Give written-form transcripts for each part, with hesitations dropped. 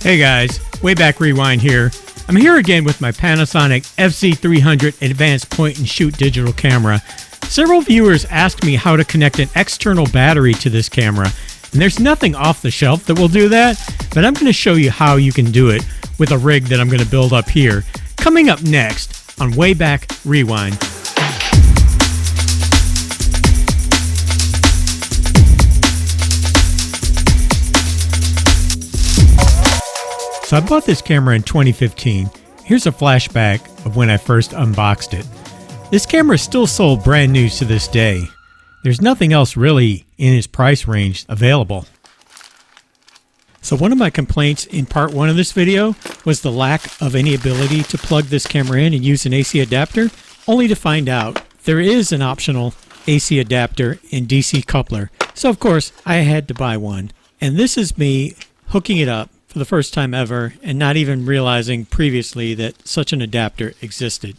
Hey guys, Wayback Rewind here. I'm here again with my Panasonic FZ-300 advanced point and shoot digital camera. Several viewers asked me how to connect an external battery to this camera, and there's nothing off the shelf that will do that, but I'm going to show you how you can do it with a rig that I'm going to build up here. Coming up next on Wayback Rewind. So I bought this camera in 2015. Here's a flashback of when I first unboxed it. This camera is still sold brand new to this day. There's nothing else really in its price range available. So one of my complaints in part one of this video was the lack of any ability to plug this camera in and use an AC adapter, only to find out there is an optional AC adapter and DC coupler. So of course I had to buy one. And this is me hooking it up for the first time ever and not even realizing previously that such an adapter existed.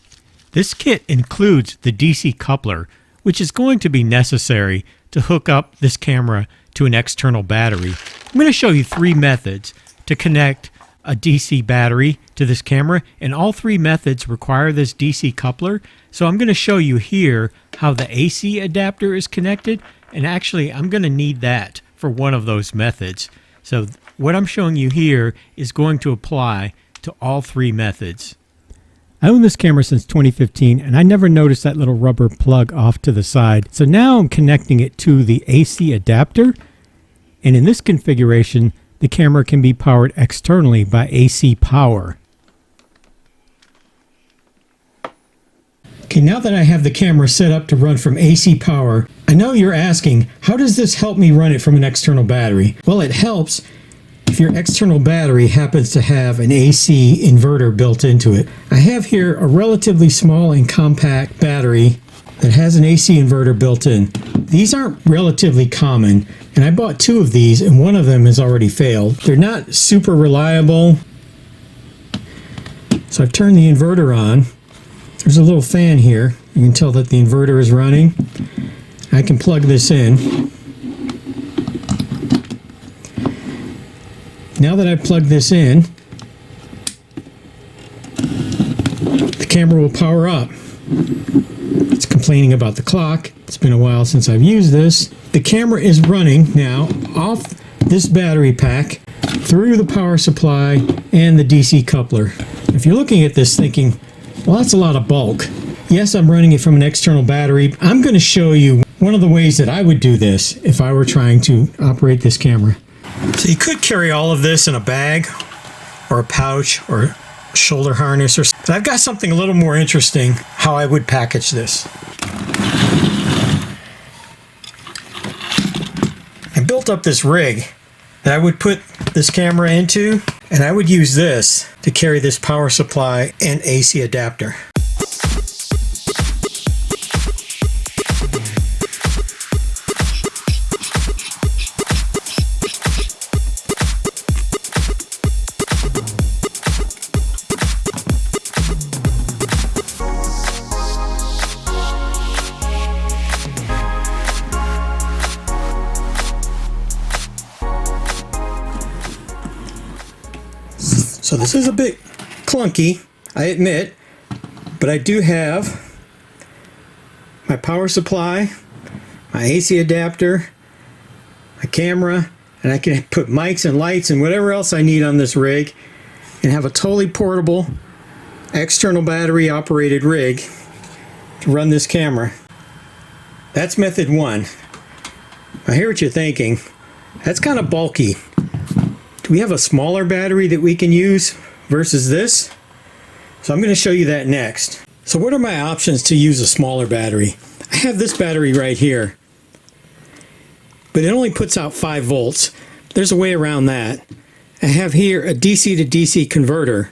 This kit includes the DC coupler, which is going to be necessary to hook up this camera to an external battery. I'm going to show you three methods to connect a DC battery to this camera, and all three methods require this DC coupler. So I'm going to show you here how the AC adapter is connected, and actually I'm going to need that for one of those methods. So what I'm showing you here is going to apply to all three methods. I own this camera since 2015 and I never noticed that little rubber plug off to the side. So now I'm connecting it to the AC adapter, and in this configuration the camera can be powered externally by AC power. Okay, now that I have the camera set up to run from AC power, I know you're asking, how does this help me run it from an external battery? Well, it helps if your external battery happens to have an AC inverter built into it. I have here a relatively small and compact battery that has an AC inverter built in. These aren't relatively common, and I bought two of these and one of them has already failed. They're not super reliable. So I've turned the inverter on. There's a little fan here. You can tell that the inverter is running. I can plug this in. Now that I've plugged this in, the camera will power up. It's complaining about the clock. It's been a while since I've used this. The camera is running now off this battery pack through the power supply and the DC coupler. If you're looking at this thinking, well, that's a lot of bulk. Yes, I'm running it from an external battery. I'm going to show you one of the ways that I would do this if I were trying to operate this camera. So you could carry all of this in a bag or a pouch or a shoulder harness, but I've got something a little more interesting how I would package this. I built up this rig that I would put this camera into, and I would use this to carry this power supply and AC adapter. So this is a bit clunky, I admit, but I do have my power supply, my AC adapter, my camera, and I can put mics and lights and whatever else I need on this rig and have a totally portable external battery operated rig to run this camera. That's method one. I hear what you're thinking. That's kind of bulky. Do we have a smaller battery that we can use versus this? So I'm going to show you that next. So what are my options to use a smaller battery? I have this battery right here, but it only puts out 5 volts. There's a way around that. I have here a DC to DC converter.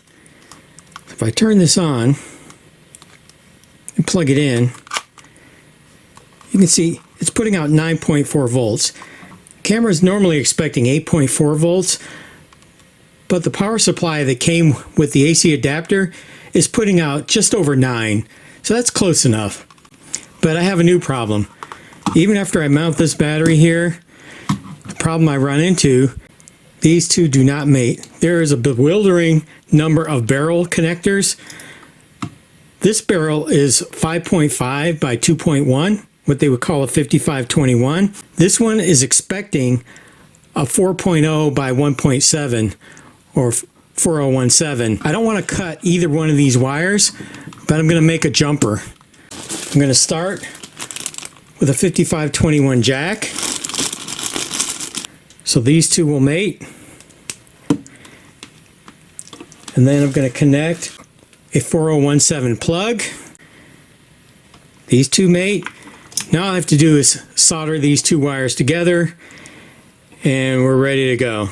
If I turn this on and plug it in, you can see it's putting out 9.4 volts. Camera is normally expecting 8.4 volts, but the power supply that came with the AC adapter is putting out just over 9, so that's close enough. But I have a new problem. Even after I mount this battery here, the problem I run into These two do not mate. There is a bewildering number of barrel connectors. This barrel is 5.5 by 2.1, what they would call a 5521. This one is expecting a 4.0 by 1.7 or 4017. I don't want to cut either one of these wires, but I'm going to make a jumper. I'm going to start with a 5521 jack. So these two will mate. And then I'm going to connect a 4017 plug. These two mate. Now all I have to do is solder these two wires together and we're ready to go.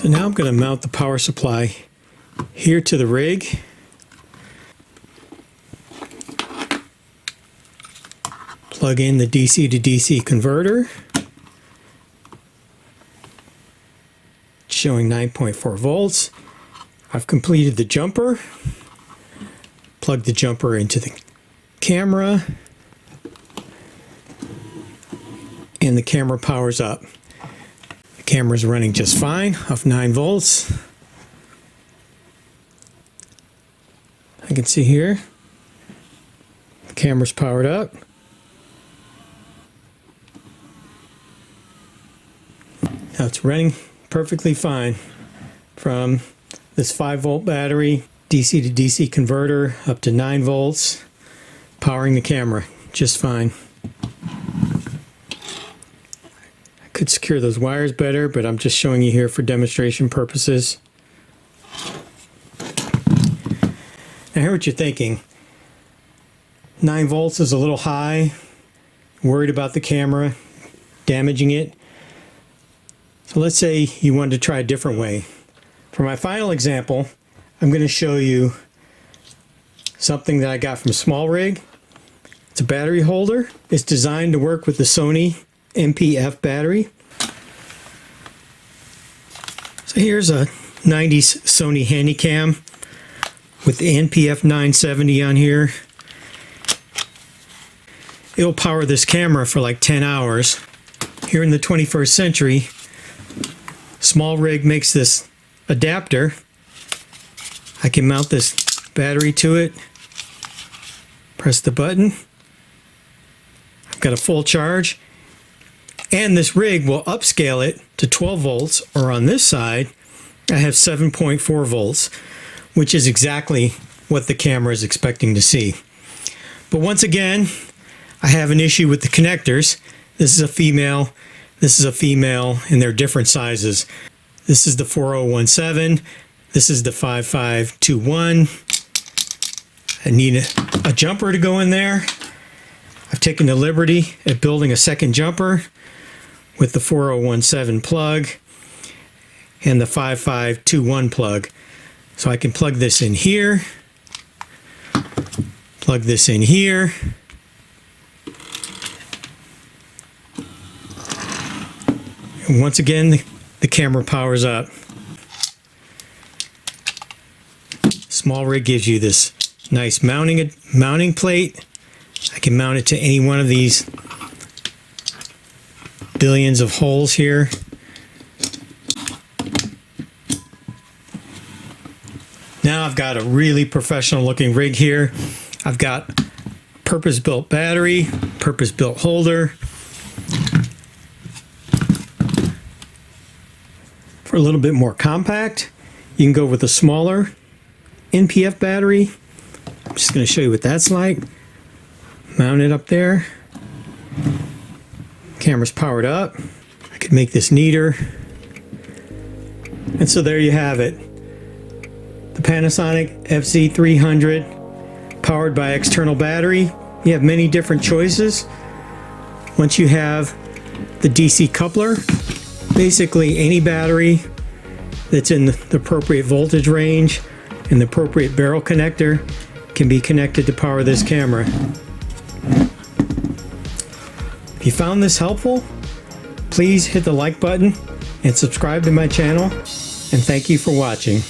So now I'm going to mount the power supply here to the rig. Plug in the DC to DC converter. It's showing 9.4 volts. I've completed the jumper. Plug the jumper into the camera. And the camera powers up. Camera's running just fine off 9 volts. I can see here the camera's powered up. Now it's running perfectly fine from this 5-volt battery, DC to DC converter up to 9 volts, powering the camera just fine. Could secure those wires better, but I'm just showing you here for demonstration purposes. I hear what you're thinking. 9 volts is a little high. Worried about the camera, damaging it. So let's say you wanted to try a different way. For my final example, I'm going to show you something that I got from Small Rig. It's a battery holder. It's designed to work with the Sony MPF battery. So here's a 90s Sony Handycam with the NPF 970 on here. It'll power this camera for like 10 hours. Here in the 21st century, Small Rig makes this adapter. I can mount this battery to it. Press the button. I've got a full charge. And this rig will upscale it to 12 volts, or on this side, I have 7.4 volts, which is exactly what the camera is expecting to see. But once again, I have an issue with the connectors. This is a female, this is a female, and they're different sizes. This is the 4017, this is the 5521. I need a jumper to go in there. I've taken the liberty at building a second jumper with the 4017 plug and the 5521 plug. So I can plug this in here, plug this in here, and once again the camera powers up. Small rig gives you this nice mounting plate. I can mount it to any one of these billions of holes here. Now I've got a really professional looking rig here. I've got purpose-built battery, purpose-built holder. For a little bit more compact, you can go with a smaller NPF battery. I'm just going to show you what that's like. Mount it up there. Camera's powered up. I could make this neater. And so there you have it. The Panasonic FZ-300, powered by external battery. You have many different choices. Once you have the DC coupler, basically any battery that's in the appropriate voltage range and the appropriate barrel connector can be connected to power this camera. If you found this helpful, please hit the like button and subscribe to my channel, and thank you for watching.